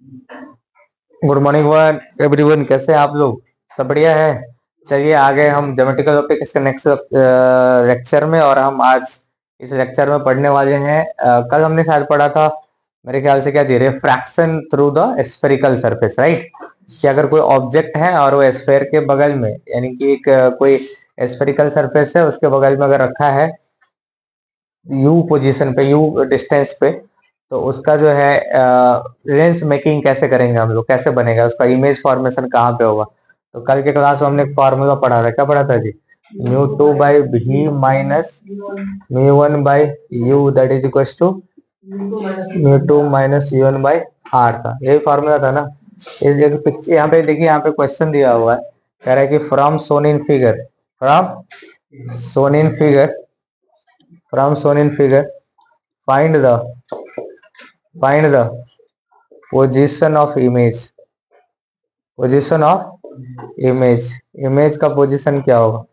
Good morning one everyone, कैसे हैं आप लोग? सब बढ़िया है। चलिए आगे हम ज्योमेट्रिकल टॉपिक इसके नेक्स्ट लेक्चर में, और हम आज इस लेक्चर में पढ़ने वाले हैं। कल हमने शायद पढ़ा था, मेरे ख्याल से, क्या थी, refraction through the spherical surface, right? कि अगर कोई ऑब्जेक्ट है और वो स्फेयर के बगल में, यानी कि एक कोई स्फेरिकल सरफेस है, उसके बगल में अगर रखा है यू पोजीशन पे, यू डिस्टेंस पे, तो उसका जो है लेंस मेकिंग कैसे करेंगे हम लोग, कैसे बनेगा, उसका इमेज फॉर्मेशन कहाँ पे होगा। तो कल के क्लास में हमने फॉर्मूला पढ़ा था, क्या पढ़ा था जी? म्यू टू बाई भी minus mu one by u, that is equal to mu two minus u one by r था, यही फॉर्मूला था ना। इस जगह पिक्चर यहाँ पे देखिए, यहाँ पे क्वेश्चन दिया हुआ है, कह रहा है कि from shown in figure, from shown in figure, from shown in figure find the find the position of image, position of image, image का position क्या होगा,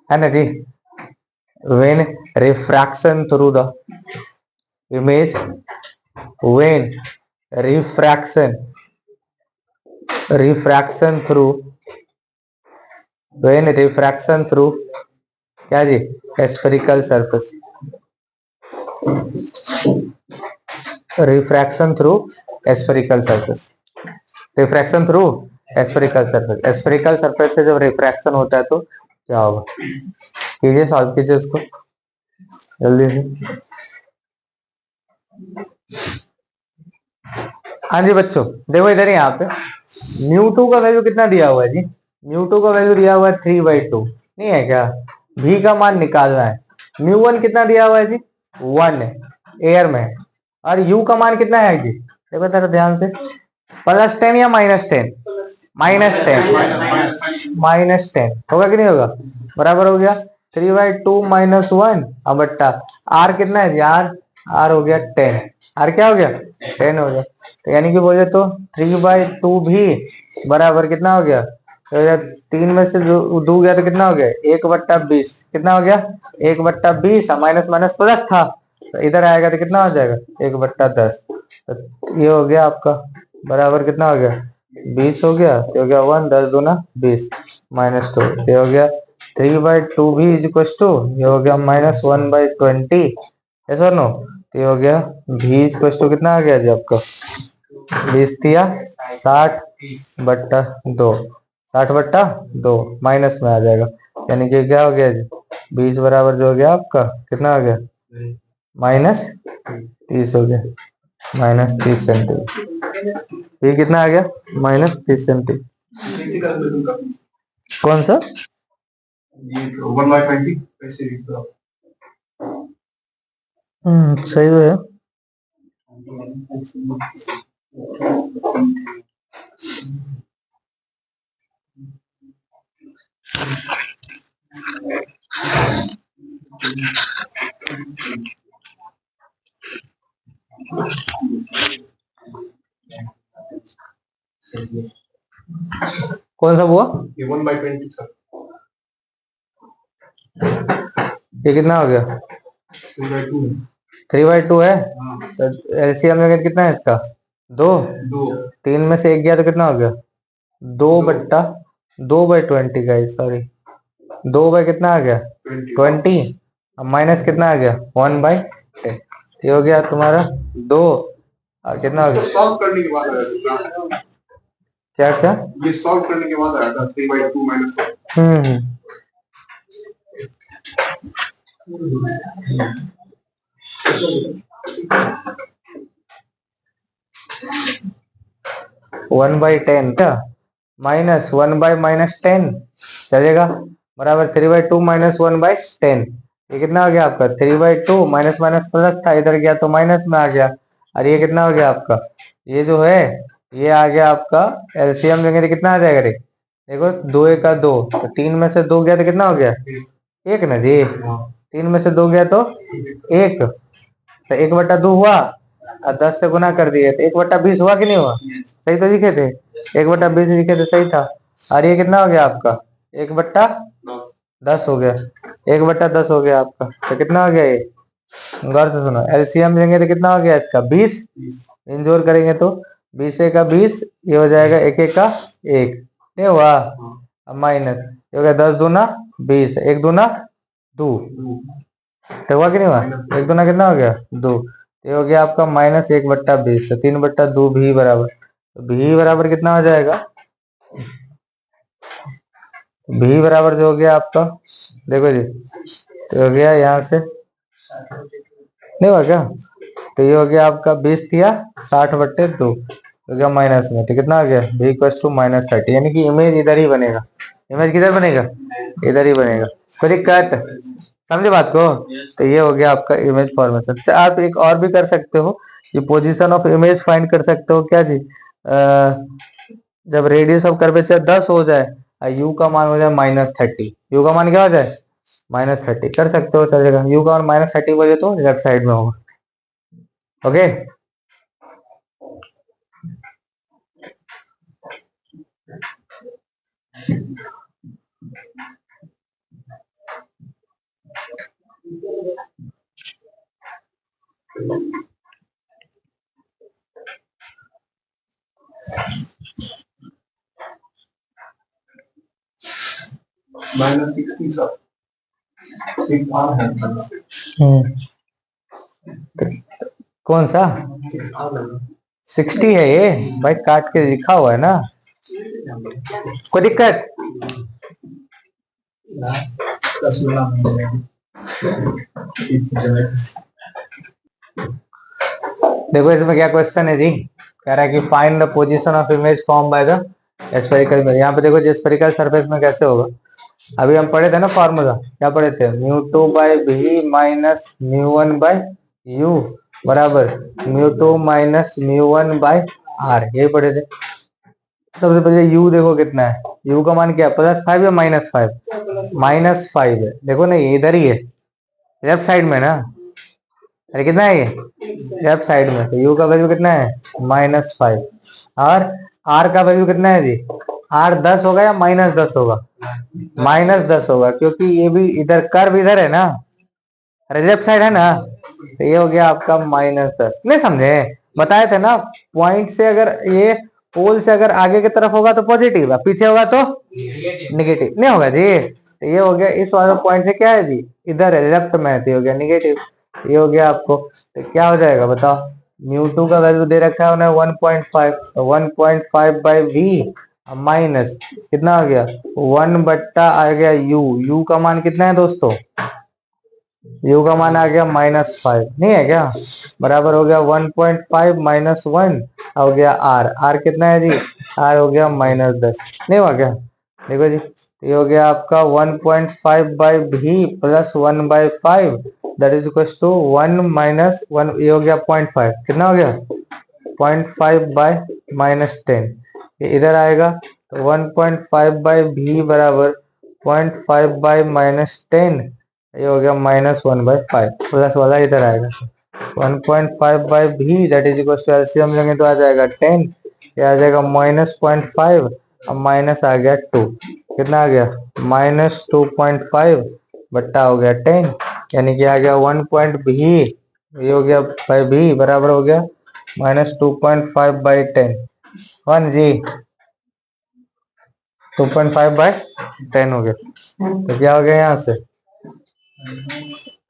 है ना जी? when refraction through the image, when refraction refraction through when refraction through क्या जी? spherical surface, refraction through spherical surface, refraction through spherical surface, spherical surface से जब refraction होता है तो क्या होगा? कीजिए, सॉल्व कीजिए उसको जल्दी से। हाँ जी बच्चों, देखो इधर ही, यहाँ पे न्यू टू का वैल्यू कितना दिया हुआ है जी? न्यू टू का वैल्यू दिया हुआ है 3/2, नहीं है क्या? भी का मान निकालना है। म्यू वन कितना दिया हुआ है जी? 1 एयर में। और यू का मान कितना है जी? देखो जरा ध्यान से, +10 या -10? -10, -10 होगा कि नहीं होगा? बराबर हो गया 3/2 -1 अब बट्टा आर कितना है जी? आर हो गया 10, आर क्या हो गया? 10 हो गया। तो यानी कि बोले तो 3/2 भी बराबर कितना हो गया? तो 3 में से 2 गया तो कितना हो गया? 1/20, कितना हो गया? 1/20, माइनस माइनस प्लस था, तो इधर आएगा तो कितना हो जाएगा? 1/10। तो ये हो गया आपका बराबर कितना हो गया? 20 हो गया, ये हो गया 1, 10 दूना 20, -2, ये हो गया 3/2 भी इज इक्वल टू, ये हो गया -1/20, ऐसा नो, ये हो गया भी इज इक्वल टू कितना आ गया जी आपका? 20 दिया 60/2, 60/2 माइनस में आ जाएगा, यानी कि क्या हो गया जी? 20 बराबर जो हो गया आपका कितना हो गया? -30 हो गया, -30 सेंटीमीटर। ये कितना आ गया? -30 सेंटीमीटर। कौन सा? 1/20 सही तो है। कौन सा हुआ? 1/20 सर। ये कितना हो गया? 3/2 है। तो एलसीएम में कितना है इसका? 2। 3 में से 1 गया तो कितना हो गया? 2/20 का, सॉरी 2 बाई कितना आ गया? 20। अब माइनस कितना आ गया? 1/10। ये हो गया तुम्हारा 2, और कितना हो गया? सॉल्व करने के बाद आया क्या क्या? ये सॉल्व करने के बाद आया था 3/2 -1। 1/10 क्या? -1/-10 चलेगा, बराबर 3/2 -1/10। ये कितना हो गया आपका? 3/2, माइनस माइनस प्लस था, इधर गया तो माइनस में आ गया। और ये कितना हो गया आपका? ये जो है ये आ गया आपका, एलसीएम लेंगे तो कितना आ जाएगा रे? देखो 2 1 का 2, तो 3 में से 2 गया तो कितना हो गया? 1 ना जी। 3 में से 2 गया तो 1, तो 1/2 हुआ, और 10 से गुना कर दिए तो 1/20 हुआ कि नहीं हुआ? सही तो लिखे थे, 1/20 लिखे थे, सही था। और ये कितना हो गया आपका? 1/10 हो गया, 1/10 हो गया आपका। तो कितना हो गया ये? गौर से सुनो, एलसीएम लेंगे तो कितना हो गया इसका? 20, इन जोड़ करेंगे तो 20 का 20, ये हो जाएगा 1 1 का 1, नहीं हुआ। अब माइनस, ये हो गया 10 दूना 20, 1 दूना 2, तो हुआ कि नहीं हुआ? 1 दूना कितना हो गया? 2। ये हो गया आपका -1/20, तो 3/2 भी बराबर, तो भी बराबर कितना हो जाएगा? भी बराबर जो हो गया आपका, देखो जी, तो हो गया यहाँ से, नहीं हुआ क्या? तो ये हो गया आपका 20 दिया 60/2, हो गया माइनस में, तो कितना आ गया? v इक्वल टू -30, यानी कि इमेज इधर ही बनेगा। इमेज किधर बनेगा? इधर ही बनेगा। कोई दिक्कत? समझे बात को? तो ये हो गया आपका इमेज फॉर्मेशन। अच्छा, आप एक और भी कर सकते हो, ये पोजीशन ऑफ इमेज फाइंड कर सकते हो। क्या जी? जब रेडियस ऑफ कर्वेचर 10 हो जाए और u का मान हो जाए -30, u का मान क्या हो जाए? -30 कर सकते हो, चलेगा। u का मान -30 बजे तो लेफ्ट साइड में होगा। ओके, कौन सा 60 है? ये भाई काट के लिखा हुआ है ना, कोई दिक्कत? देखो इसमें क्या क्वेश्चन है जी, कह रहा है कि find the position of image form by the spherical. यहाँ पे देखो जी, स्फेरिकल सरफेस में कैसे होगा, अभी हम पढ़े थे ना फॉर्मूला, क्या पढ़े थे? μ2/v माइनस μ1/u बराबर μ2 माइनस μ1/r, यही पढ़े थे। सबसे पहले u देखो कितना है, u का मान क्या है? +5 या -5? -5 है। देखो ना, ये इधर ही है, लेफ्ट साइड में ना, अरे कितना है ये? लेफ्ट साइड में, तो u का वैल्यू कितना है? -5। और r का वैल्यू कितना है जी? r 10 होगा या -10 होगा? -10 होगा, क्योंकि ये भी इधर कर्व इधर है ना, अरे लेफ्ट साइड है ना, तो ये हो गया आपका -10। नहीं समझे? बताए थे ना, पॉइंट से अगर ये पोल से अगर आगे की तरफ होगा तो पॉजिटिव है, पीछे होगा तो निगेटिव, नहीं होगा जी। तो ये हो गया, इस वाले पॉइंट से क्या है जी? इधर है, लेफ्ट में है, तो ये हो गया निगेटिव। ये हो गया आपको, तो क्या हो जाएगा बताओ? μ2 का वैल्यू दे रखा है उन्हें 1.5, तो 1.5/v माइनस कितना आ गया? 1 आ गया u का मान कितना है दोस्तों? u का मान आ गया -5, नहीं है क्या? बराबर हो गया 1.5 -1, हो गया r कितना है जी? r हो गया -10, नहीं हुआ क्या? देखो जी, ये हो गया आपका 1.5/v plus 1/5, that is equal to 1 - 1, ये हो गया 0.5, कितना हो गया? 0.5/-10, ये इधर आएगा, तो 1.5/v बराबर 0.5/-10, ये हो गया -1/5, प्लस वाला इधर आएगा, 1.5/v that is equal to, LCM लेंगे तो आ जाएगा 10, ये आ जाएगा -0.5, अब माइनस आ गया 2, कितना आ गया? -2.5 बट्टा हो गया 10, यानी कि आ गया 1.v, ये हो गया बाई v बराबर हो गया -2.5/10, 1 जी, 2.5/10 हो गया। तो क्या हो गया यहाँ से?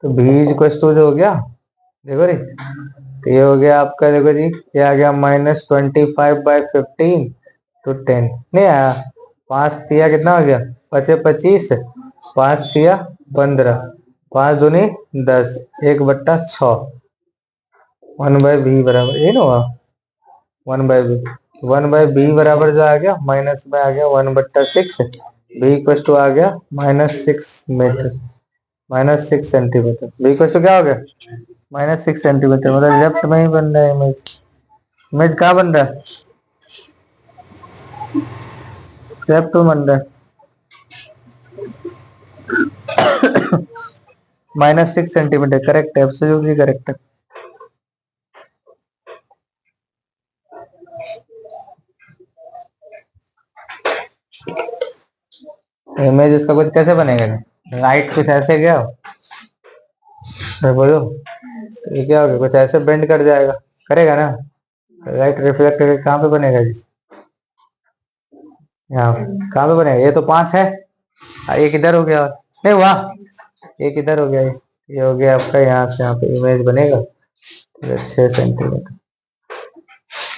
तो v इक्वल टू जो हो गया, देखो रे, तो ये हो गया आपका, देखो जी, ये आ गया -25/15 to 10, नहीं आया? 5 दिया कितना हो गया? 25, 5 दिया 15, 5 दूनी 10, 1/6, 1/v बराबर, ये ना हुआ 1/v, 1/v बराबर जो आ गया, माइनस में आ गया 1/6, v इक्वल टू आ गया -6 metre, -6 centimetre, v equal to क्या हो गया? -6 सेंटीमीटर, मतलब लेफ्ट में ही बन रहा है इमेज। इमेज कहाँ बन रहा है? लेफ्ट में बन रहा है, -6 सेंटीमीटर, करेक्ट है, एब्सोल्युटली करेक्ट है। इमेज इसका कुछ कैसे बनेगा? राइट कुछ ऐसे क्या बोलो, ये क्या होगा? कुछ ऐसे बेंड कर जाएगा, करेगा ना? राइट रिफ्लेक्ट करके कहाँ पे बनेगा जी? यहाँ कहाँ पे बनेगा? ये तो 5 है। एक इधर हो गया, नहीं वाह, एक इधर हो गया, ये हो गया आपका, यहाँ से यहाँ पे इमेज बनेगा 6 सेंटीमीटर।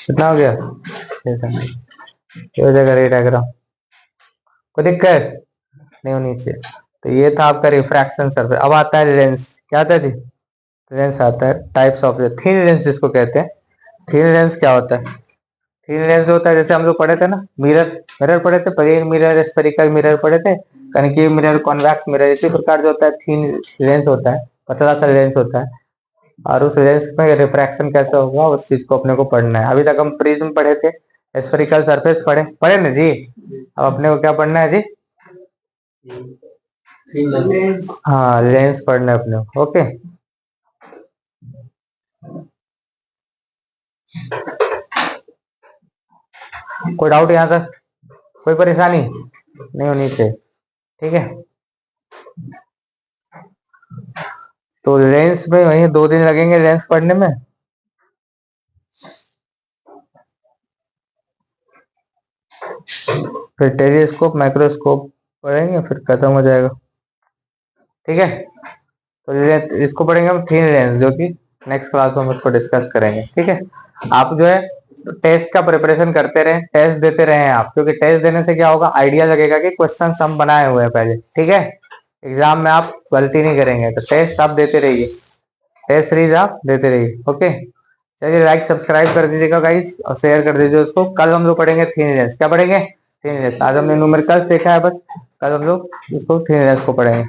कितना हो गया? 6 सेंटीमीटर। ये हो जाएगा रे डायग्राम। कोई दिक्कत नहीं होनी चाहिए। तो ये था आपका रिफ्रैक्शन सरफेस। अब आता है लेंस। क्या आता है जी? लेंस आता है। टाइप्स ऑफ थिन लेंस जिसको कहते हैं। थिन लेंस क्या होता है? थिन लेंस होता है, जैसे हम लोग पढ़े थे ना, मिरर, मिरर पढ़े थे, प्लेन मिरर, स्फेरिकल मिरर पढ़े थे, कनकेव मिरर, कॉन्वेक्स मिरर। इसी प्रकार जो होता है थिन लेंस होता है, पतला सा लेंस होता है, और उस लेंस में रिफ्रैक्शन कैसे होगा उस चीज को अपने को पढ़ना है। अभी तक हम प्रिज्म पढ़े थे, स्फेरिकल सरफेस पढ़े पढ़े ना जी। अब अपने को क्या पढ़ना है जी? हाँ, लेंस पढ़ना है अपने को। ओके, कोई डाउट यहाँ तक? कोई परेशानी नहीं होनी चाहिए, ठीक है। तो लेंस में वही 2 दिन लगेंगे लेंस पढ़ने में। फिर टेलीस्कोप, माइक्रोस्कोप पढ़ेंगे, फिर खत्म हो जाएगा, ठीक है। तो इसको पढ़ेंगे हम थिन लेंस, जो कि नेक्स्ट क्लास में हम उसको डिस्कस करेंगे, ठीक है। आप जो है टेस्ट का प्रिपरेशन करते रहे, टेस्ट देते रहे आप, क्योंकि टेस्ट देने से क्या होगा, आइडिया लगेगा कि क्वेश्चन हम बनाए हुए हैं पहले, ठीक है। एग्जाम में आप गलती नहीं करेंगे, तो टेस्ट आप देते रहिए, टेस्ट सीरीज आप देते रहिए, ओके। चलिए, लाइक सब्सक्राइब कर दीजिएगा गाइस, और शेयर कर दीजिए उसको। कल हम लोग पढ़ेंगे थिन लेंस। क्या पढ़ेंगे? Thin lens. आज हमने न्यूमेरिकल्स देखा है बस, कल हम लोग इसको थिन लेंस को पढ़ेंगे।